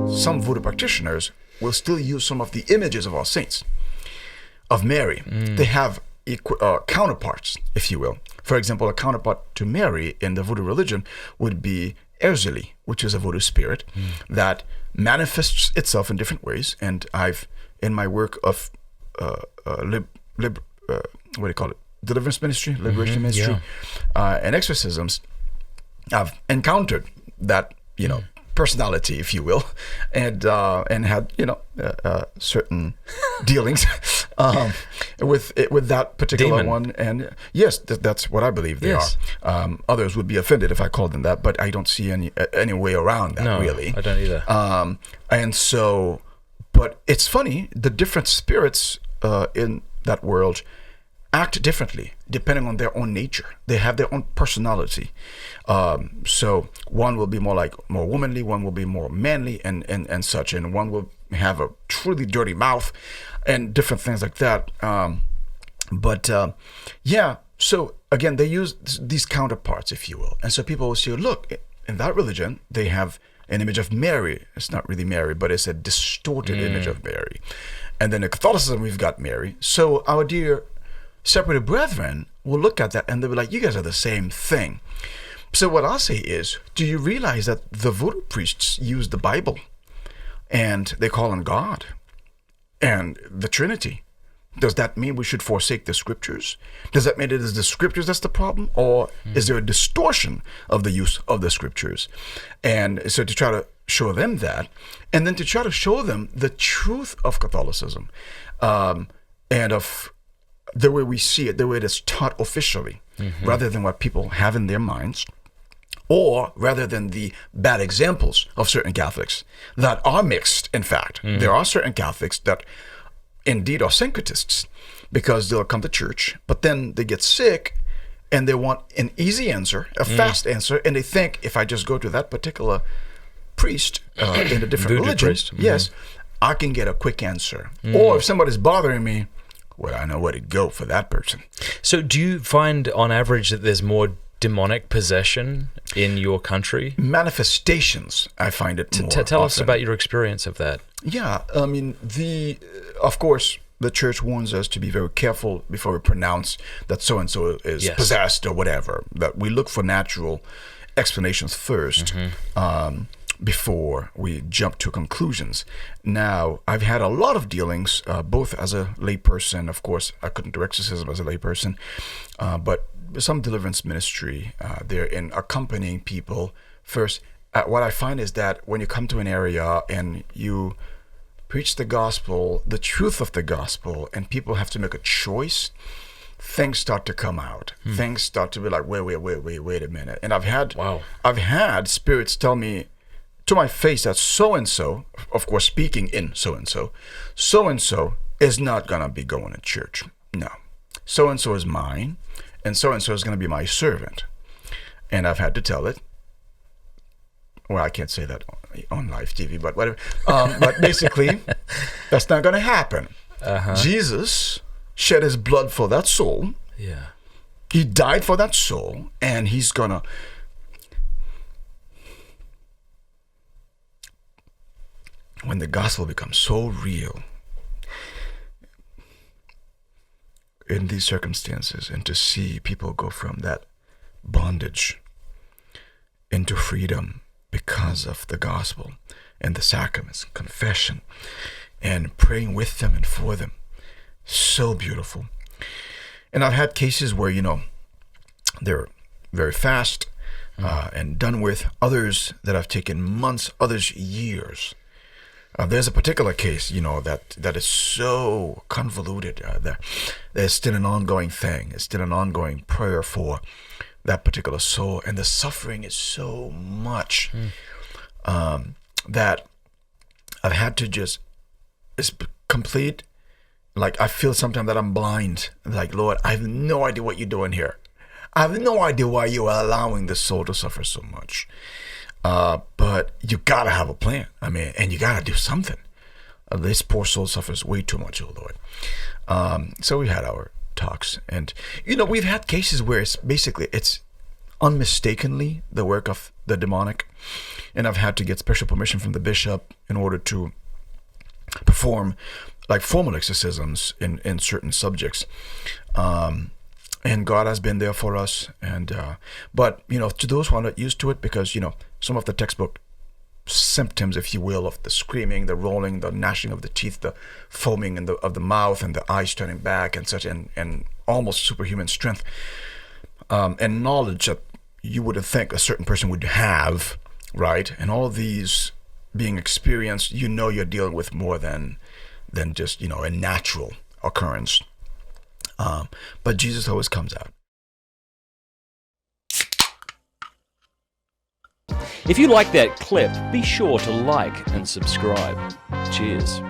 some voodoo practitioners will still use some of the images of our saints, of Mary. They have counterparts, if you will. For example, a counterpart to Mary in the voodoo religion would be Erzeli, which is a voodoo spirit that manifests itself in different ways. And I've, in my work of what do you call it? Deliverance ministry, liberation ministry, and exorcisms, I've encountered that, personality, if you will, and had certain dealings with that particular one. And yes, that's what I believe they are. Others would be offended if I called them that, but I don't see any way around that, really. I don't either. And so, but it's funny, the different spirits in that world act differently depending on their own nature. They have their own personality. So one will be more womanly, one will be more manly and such, and one will have a truly dirty mouth and different things like that. So again, they use these counterparts, if you will. And so people will say, look, in that religion, they have an image of Mary. It's not really Mary, but it's a distorted image of Mary. And then in Catholicism, we've got Mary. So our dear separated brethren will look at that and they'll be like, you guys are the same thing. So what I'll say is, do you realize that the voodoo priests use the Bible and they call on God and the Trinity? Does that mean we should forsake the scriptures? Does that mean it is the scriptures that's the problem? Or is there a distortion of the use of the scriptures? And so to try to show them that, and then to try to show them the truth of Catholicism and of the way we see it, the way it is taught officially, rather than what people have in their minds, or rather than the bad examples of certain Catholics that are mixed. In fact, there are certain Catholics that indeed are syncretists, because they'll come to church, but then they get sick and they want an easy answer, a fast answer, and they think, if I just go to that particular priest in a different religion, yes, I can get a quick answer. Or if somebody's bothering me, well, I know where to go for that person. So do you find on average that there's more demonic possession in your country? Manifestations, I find it more Tell us often. about your experience of that. Yeah, I mean, of course, the church warns us to be very careful before we pronounce that so-and-so is possessed or whatever, that we look for natural explanations first. Before we jump to conclusions. Now, I've had a lot of dealings, both as a layperson. Of course, I couldn't do exorcism as a layperson, but some deliverance ministry, they're in accompanying people. First, what I find is that when you come to an area and you preach the gospel, the truth of the gospel, and people have to make a choice, things start to come out. Things start to be like, wait a minute. And I've had spirits tell me to my face that so-and-so, of course speaking in so-and-so is not going to be going to church. No. So-and-so is mine, and so-and-so is going to be my servant. And I've had to tell it. Well, I can't say that on live TV, but whatever. But basically, that's not going to happen. Jesus shed his blood for that soul. Yeah. He died for that soul, and he's going to... When the gospel becomes so real in these circumstances, and to see people go from that bondage into freedom because of the gospel and the sacraments, confession, and praying with them and for them, so beautiful. And I've had cases where, they're very fast and done with. Others that have taken months, others years. There's a particular case, that is so convoluted. There's still an ongoing thing. It's still an ongoing prayer for that particular soul. And the suffering is so much that I've had to just, it's complete. Like, I feel sometimes that I'm blind. Like, Lord, I have no idea what you're doing here. I have no idea why you are allowing the soul to suffer so much. But you gotta have a plan. I mean, and you gotta do something. This poor soul suffers way too much, oh Lord. So we had our talks, and we've had cases where it's basically unmistakably the work of the demonic. And I've had to get special permission from the bishop in order to perform like formal exorcisms in certain subjects. And God has been there for us. And but to those who are not used to it, because some of the textbook symptoms, if you will, of the screaming, the rolling, the gnashing of the teeth, the foaming of the mouth, and the eyes turning back, and such, and almost superhuman strength, and knowledge that you wouldn't think a certain person would have, right? And all these being experienced, you're dealing with more than just a natural occurrence. But Jesus always comes out. If you like that clip, be sure to like and subscribe. Cheers.